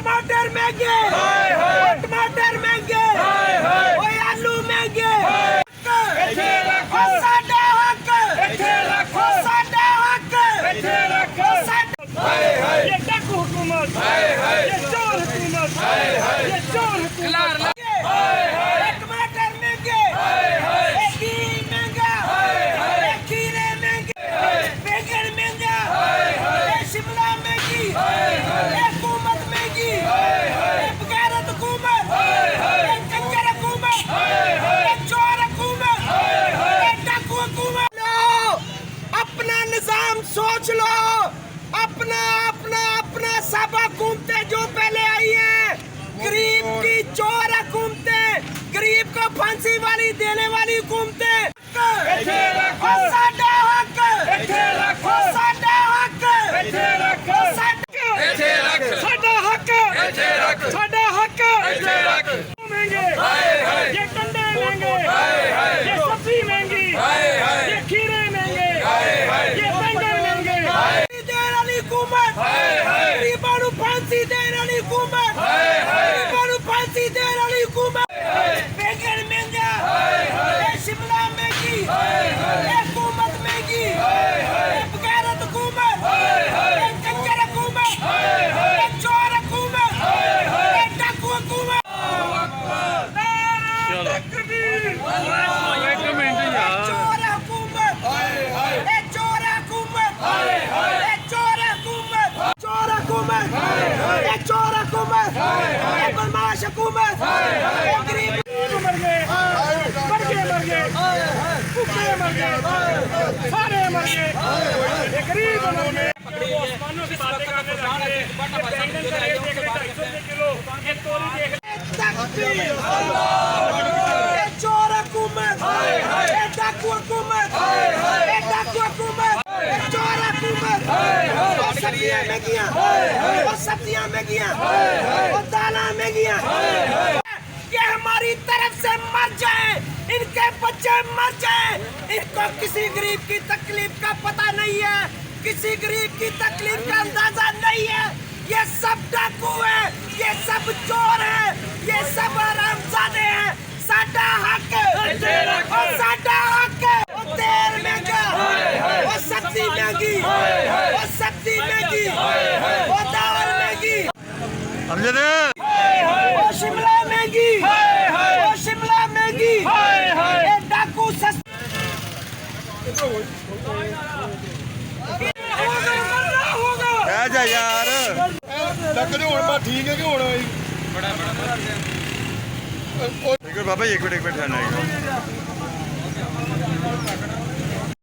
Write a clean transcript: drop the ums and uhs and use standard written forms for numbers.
टमाटर महंगे, टमाटर महंगे, ओए आलू महंगे, साडा हक, साडा हक, ये डाकू हुकूमत, ये चोर हुकूमत, ये चोर हुकूमत। टमाटर महंगे, घी महंगा, खीरे महंगे, बैंगन महंगा, शिमला महंगी, हुकूमत महंगी, बगैरत हुकूमत, कंजर हुकूमत, चोर हुकूमत, डाकू हुकूमत। लो अपना निजाम सोच लो, अपना अपना अपना सब हुकूमतें जो पहले आई हैं, गरीब की चोर हुकूमतें, गरीब को फांसी वाली देने वाली हुकूमतें। साडा हक, साडा हक, साडा हक, साडा हक महंगे, ये कंडे महंगे, ये सब्जी महंगी, ये खीरे महंगे, ये बैंगन महंगे। देने वाली हुकूमत, गरीबों को फांसी देने वाली हुकूमत, गरीबों को फांसी देने वाली हुकूमत। बैंगन महंगा, शिमला महंगी, हुकूमत महंगी, बगैरत हुकूमत, कंजर हुकूमत, चोर हुकूमत, डाकू हुकूमत। चोर हुकूमत, चोर हुकूमत, चोर हुकूमत, चोर हुकूमत, चोर हुकूमत, बदमाश हुकूमत, गरीब मर गए, मर गए, मर गए, भूखे मर गए, सारे मर गए, ये गरीब मर गए। आसमानों की बातें करने लग गए, ये बैंगन का रेट देख रहे 250 रुपए किलो, ये तोरी देख चोर हुकूमत, डाकू हुकूमत, डाकू हुकूमत, चोर हुकूमत। और सब्जियां महंगियां, और सब्जियां महंगियां, और दालें महंगियां। ये हमारी तरफ से मर जाए, इनके बच्चे मर जाए, इनको किसी गरीब की तकलीफ का पता नहीं है, किसी गरीब की तकलीफ का अंदाजा नहीं है। ये सब डाकू है, ये सब चोर है, ये सब हरामजादे हैं। साडा हक, और साडा हक, और तेल महंगा, और सब्जी महंगी, और सब्जी महंगी, और दाल महंगी, और शिमला महंगी, और शिमला महंगी, ये डाकू सस्ता ਕਹਿ ਜਾ ਯਾਰ ਲੱਗਦੇ ਹੁਣ ਬਾ ਠੀਕ ਹੈ ਕਿ ਹੁਣ ਇੱਕ ਮਿੰਟ ਬਾਬਾ ਜੀ, ਇੱਕ ਮਿੰਟ ਠਹਿਰਨਾ